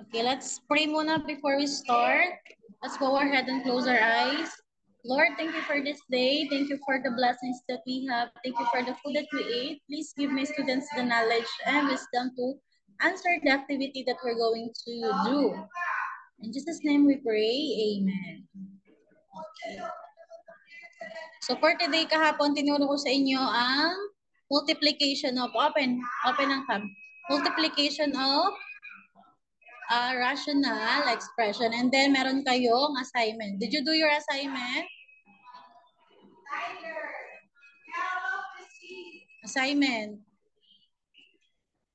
Okay, let's pray muna before we start. Let's bow our head and close our eyes. Lord, thank you for this day. Thank you for the blessings that we have. Thank you for the food that we ate. Please give my students the knowledge and wisdom to answer the activity that we're going to do. In Jesus' name we pray, amen. Okay. So for today, kahapon, tinuro ko sa inyo ang multiplication of, open ang tab. Multiplication of rational expression. And then, meron kayong assignment. Did you do your assignment? Assignment.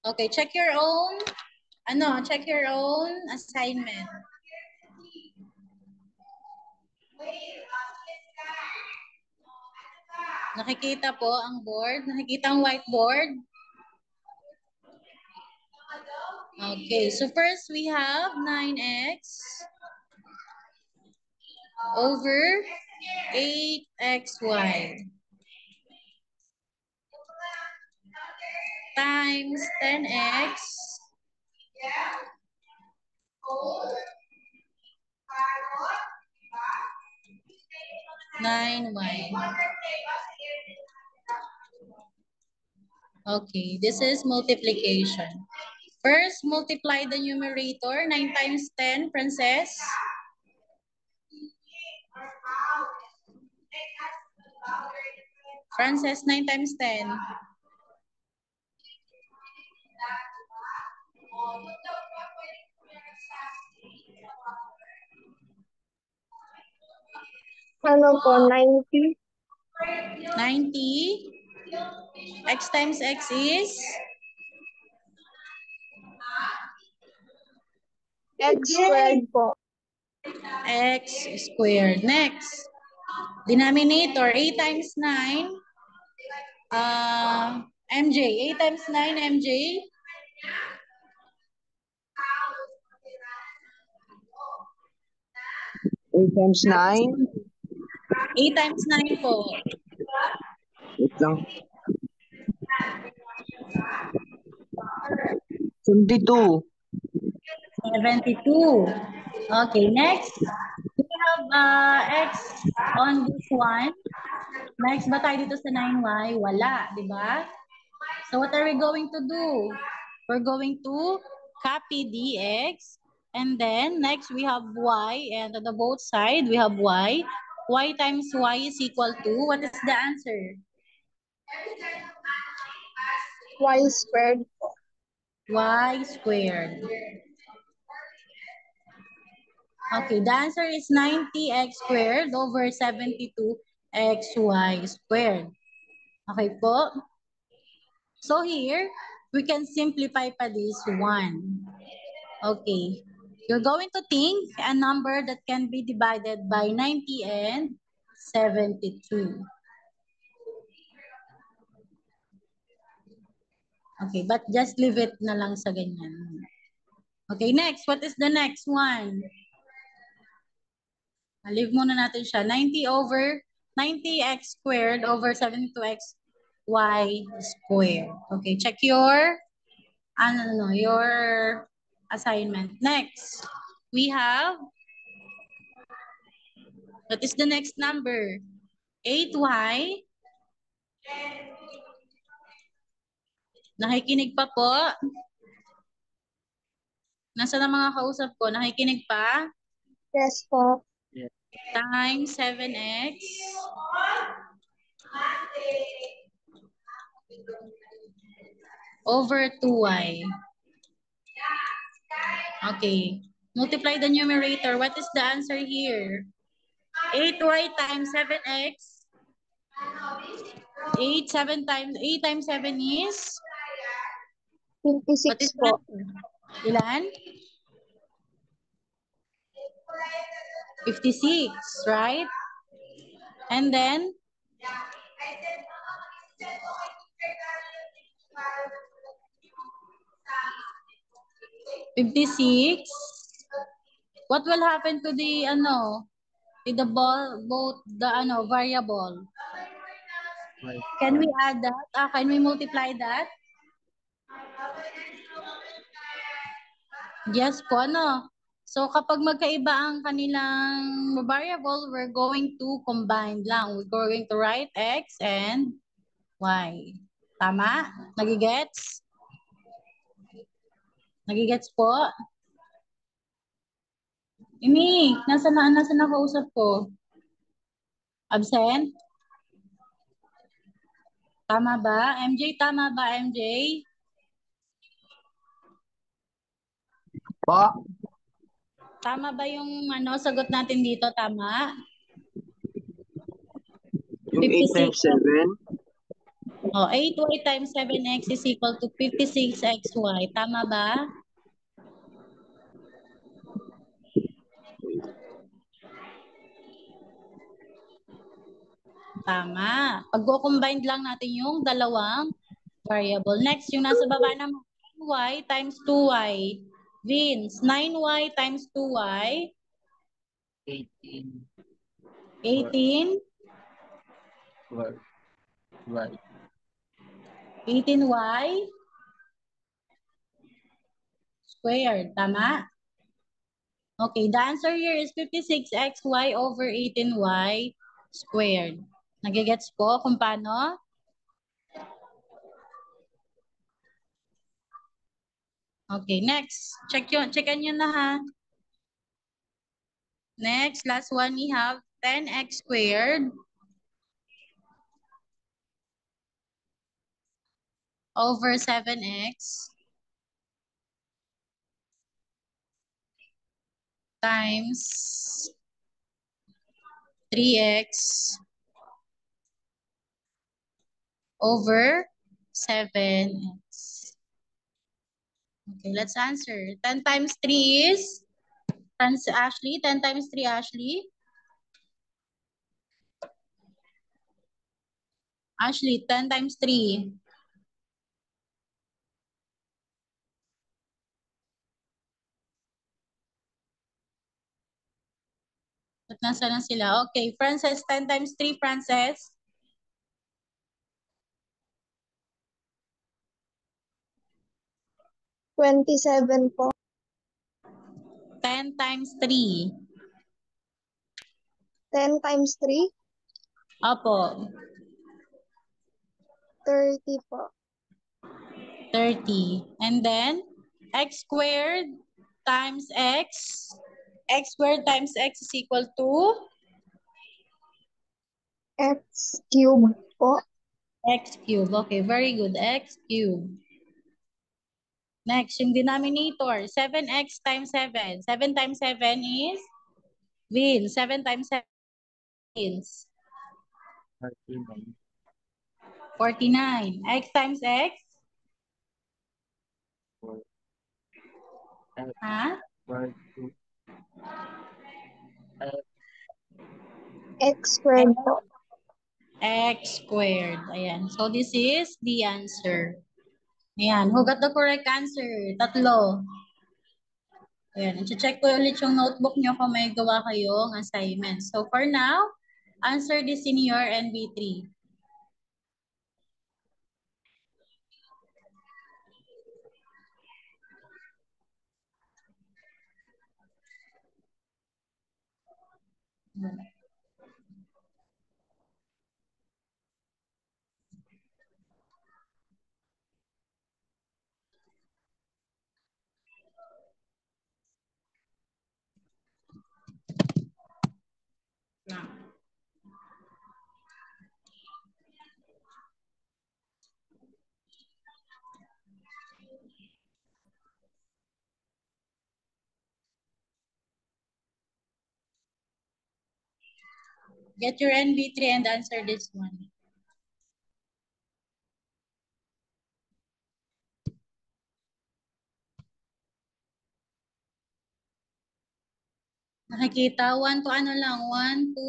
Okay, check your own, check your own assignment. Nakikita po ang board? Nakikita ang whiteboard? Okay, so first we have 9x over 8xy times 10x (9y). Okay, this is multiplication. First, multiply the numerator. 9 times 10, Princess. Frances, 9 times 10. Ano po, 90? 90. X times X is? X squared po. X squared. Next. Denominator, 8 times 9. MJ, 8 times 9, MJ. 8 times 9. 8 times 9 po. Wait lang. 72. 72. Okay, next. We have X on this one. Next ba tayo dito sa 9y? Wala, di ba? So what are we going to do? We're going to copy the X. And then next we have Y. And on the both side we have Y. Y times Y is equal to, what is the answer? Y squared po. Y squared. Okay, the answer is 90x squared over 72xy squared. Okay po? So here, we can simplify pa this one. Okay. You're going to think a number that can be divided by 90 and 72. Okay, but just leave it na lang sa ganyan. Okay, next. What is the next one? Leave muna natin siya. 90x squared over 72xy squared. Okay, check your your assignment. Next, we have, what is the next number? 8y. Nakikinig pa po? Nasaan ang mga kausap ko? Nakikinig pa? Yes po. Times 7x over 2y. Okay. Multiply the numerator. What is the answer here? 8y times 7x. 8 times 7 is? 26 What is po. that? Ilan? 56, right? And then? 56. What will happen to the with the both the variable? Can we add that? Can we multiply that? Yes po, ano? So, kapag magkaiba ang kanilang variable, we're going to combine lang. We're going to write x and y. Tama? Nagigets? Nagigets po? Imi, nasa na kausap ko? Absent? Tama ba? MJ, tama ba, MJ? Po. Tama ba yung sagot natin dito? Tama? Yung 8 times 7. Oh, 8y times 7x is equal to 56xy. Tama ba? Tama. Pag-combine lang natin yung dalawang variable. Next, yung nasa baba naman, 9y times 2y. Vince, 9y times 2y. 18. 18. Y. 18y squared. Tama? Okay, the answer here is 56xy over 18y squared. Nagigets po kung paano? Okay, next. Checkan nyo na ha. Next, last one we have 10x squared over 7x times 3x over 7x. Okay, let's answer. 10 times 3 is? Ashley, 10 times 3, Ashley? Ashley, 10 times 3. At nasa na sila? Okay, Frances, 10 times 3, Frances? Twenty-seven po. 10 times 3. 10 times 3, Opo, 30 po. 30. And then, x squared times x. X squared times x is equal to? X cubed po. X cubed. Okay, very good. X cubed. Next, yung denominator. 7x times 7. 7 times 7 is? Vin. 7 times 7 is? 39. 49. X times x? Ha? X squared po. X squared. Ayan. So, this is the answer. Ayan. Who got the correct answer? Tatlo. Ayan. I-check ko ulit yung notebook nyo kung may gawa kayong assignment. So, for now, answer this in your NB3. Get your NB3 and answer this one. Nakikita, 1 to ano lang, 1 to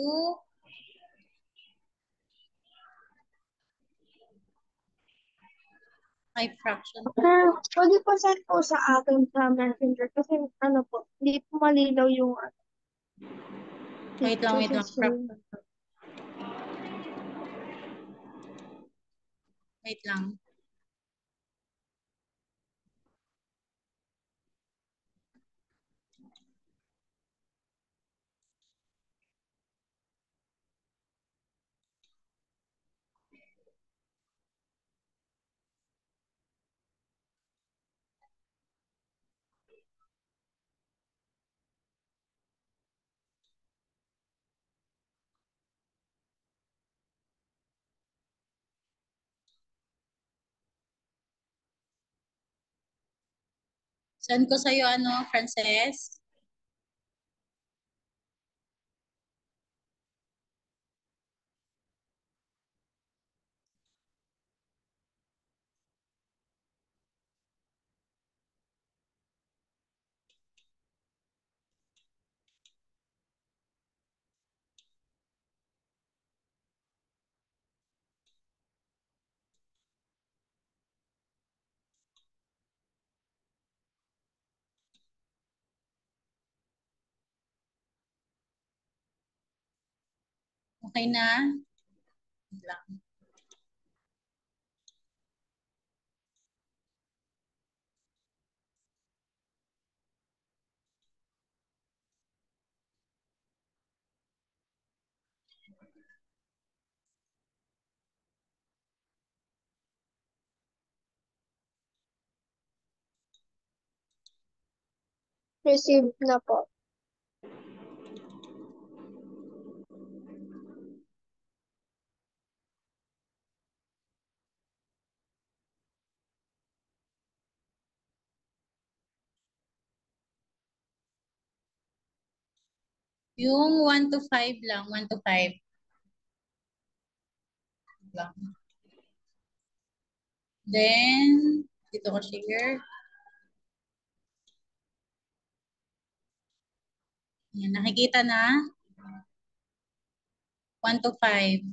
5 fraction. Pwede po send po sa akin sa messenger kasi ano po, hindi po malinaw yung Wait lang, wait lang. screen. Wait lang. Send ko sa'yo, Frances? Okay na? Wait lang. Received na po. Yung 1 to 5 lang, 1 to 5. Lang. Then, dito ko share. Yan, nakikita na? 1 to 5.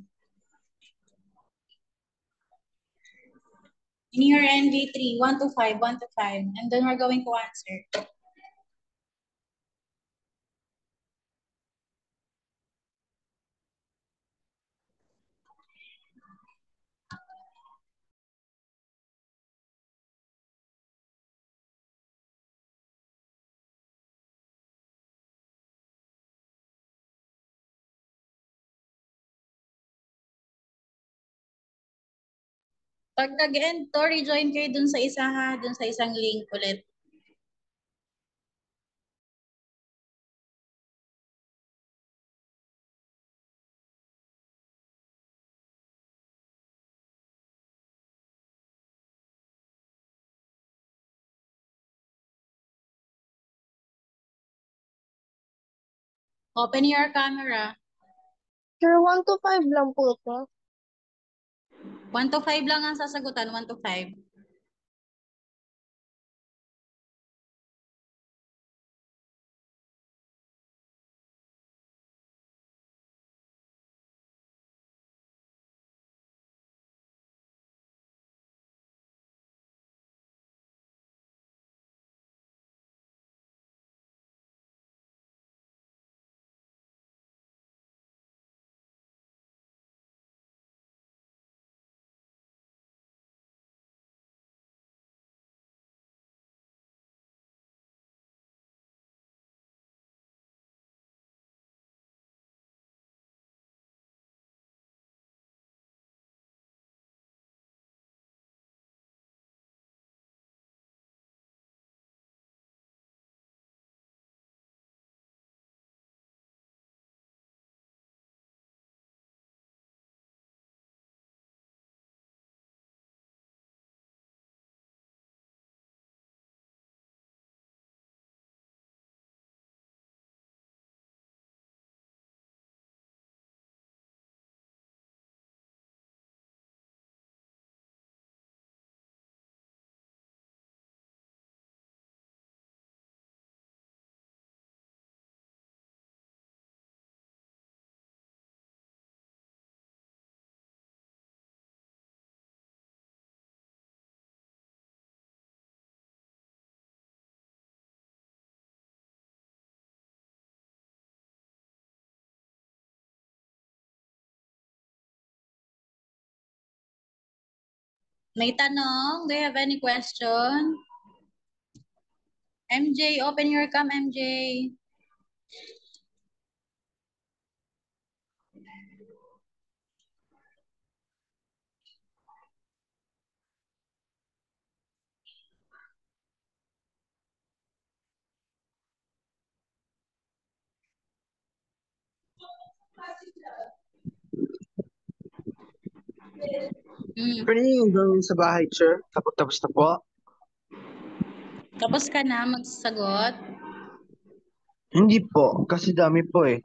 In your NV3, 1 to 5, 1 to 5. And then we're going to answer. Pag nag-end to, rejoin kayo dun sa isa ha, dun sa isang link ulit. Open your camera. Sir, 1 to 5 lang po ito. 1 to 5 lang ang sasagutan, 1 to 5. May tanong? Do you have any question? MJ, open your cam, MJ. Pwede niyo yung gawin sa bahay, sir? Tapos na po. Tapos ka na magsasagot? Hindi po, kasi dami po eh.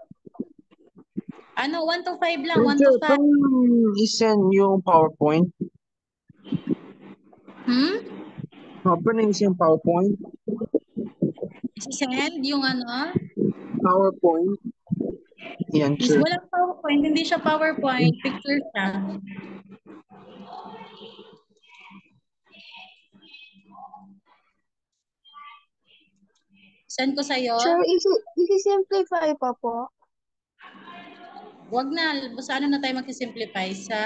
Ano, 1 to 5 lang, 1 to Teacher, 5. pwede i-send yung PowerPoint? Pwede i-send PowerPoint? Send yung ano? PowerPoint? Yan, Is sure. walang PowerPoint, hindi siya PowerPoint, picture siya. Send ko sa'yo. Sure, isi-simplify pa po. Wag na, basta ano na tayo magsisimplify sa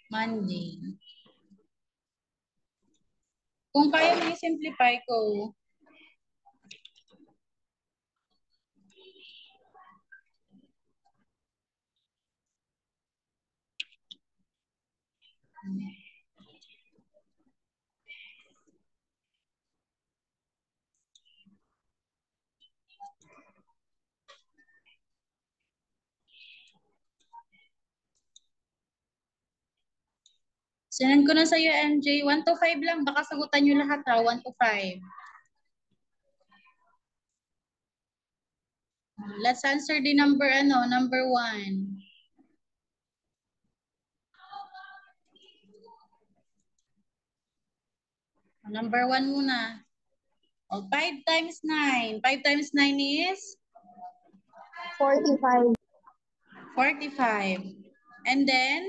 Monday. Kung kaya mo i-simplify ko, sinend ko na sa'yo, MJ. 1 to 5 lang. Baka sagutan nyo lahat ha. 1 to 5. Let's answer the number, number 1. Number 1 muna. 5 times 9. 5 times 9 is? 45. 45. And then,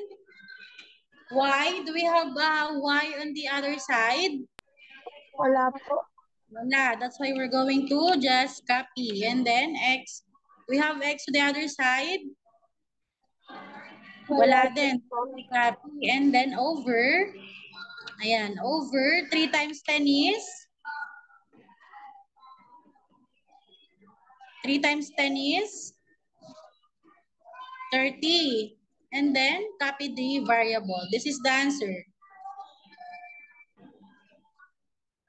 y? Do we have y on the other side? Wala po. Wala. That's why we're going to just copy. And then, x. We have x to the other side? Wala din. Copy. And then, over. Ayan. Over. 3 times 10 is? 3 times 10 is? 30. And then, copy the variable. This is the answer.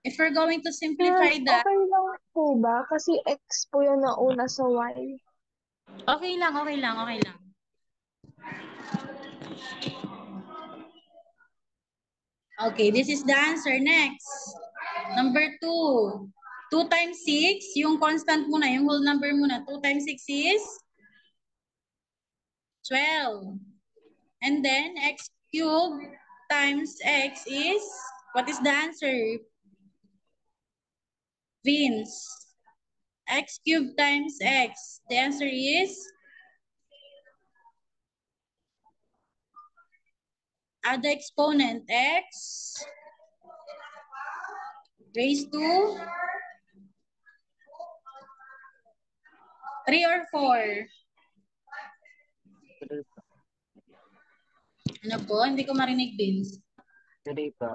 If we're going to simplify that, Okay lang po ba? Kasi X po yung nauna sa Y. okay lang, okay lang, okay lang. Okay, this is the answer. Next. Number 2. 2 times 6, yung constant muna, yung whole number muna. 2 times 6 is 12. And then, x cubed times x is, what is the answer? Vince. X cubed times x. The answer is? Add the exponent, x raised to 3 or 4? Tuloy pa. Ano po? Hindi ko marinig, Vince. Tuloy pa.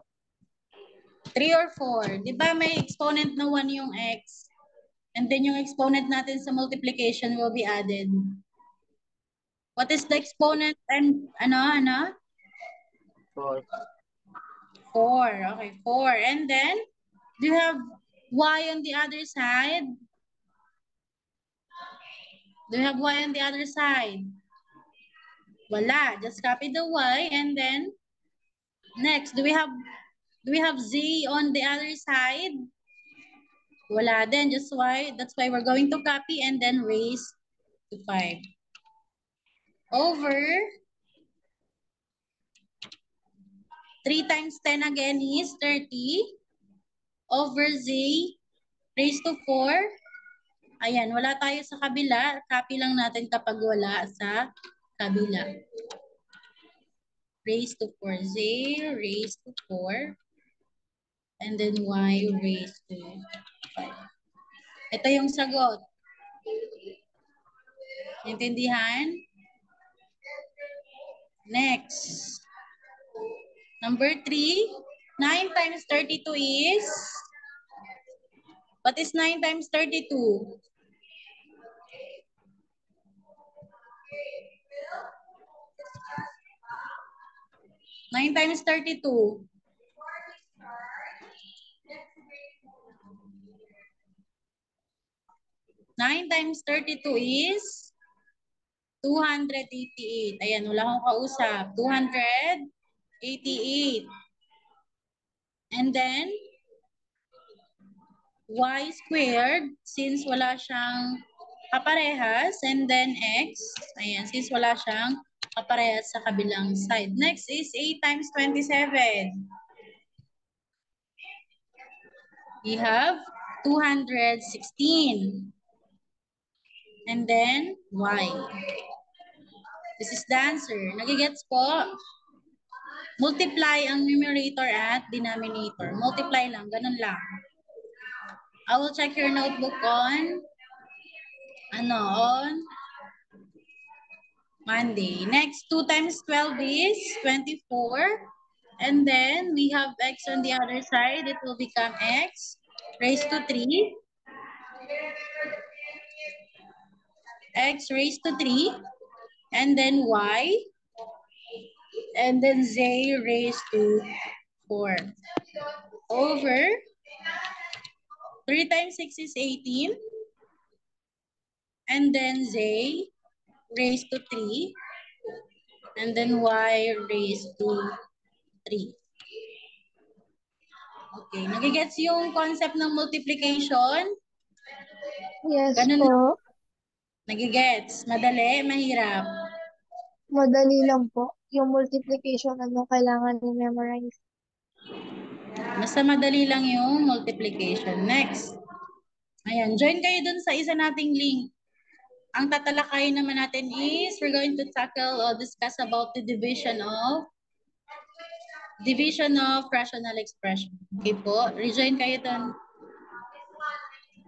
3 or 4. Di ba may exponent na 1 yung x? And then yung exponent natin sa multiplication will be added. What is the exponent and ano? 4. 4. Okay, 4. And then, do you have y on the other side? Do you have y on the other side? Wala. Just copy the y and then next, do we have z on the other side? Wala din. That's why we're going to copy and then raise to 5. Over 3 times 10 again is 30. Over z raised to 4. Ayan, wala tayo sa kabila. Copy lang natin kapag wala sa kabila. Raised to 4. Z raised to 4. And then y raised to 5. Ito yung sagot. Intindihan? Next. Number 3. 9 times 32 is? What is 9 times 32? 9 times 32. 9 times 32 is 288. Ayan, wala akong kausap. 288. And And then, y squared, since wala siyang kaparehas. And then x, ayan, since wala siyang kaparehas sa kabilang side. Next is 8 times 27. We have 216. And then, y. This is the answer. Nagigets po? Multiply ang numerator at denominator. Multiply lang, ganun lang. I will check your notebook on Monday. Next, 2 times 12 is 24. And then we have x on the other side. It will become x raised to 3. X raised to 3. And then y. And then z raised to 4. Over 3 times 6 is 18. And then z raised to 3. And then y raised to 3. Okay, nagigets yung concept ng multiplication? Yes Ganun lang. po. Nagigets? Madali? Mahirap? Madali lang po. Yung multiplication, kailangan i-memorize. Basta madali lang yung multiplication. Next. Ayan, join kayo dun sa isa nating link. Ang tatalakayin naman natin is we're going to tackle or discuss about the division of rational expression. Okay po? Rejoin kayo dun.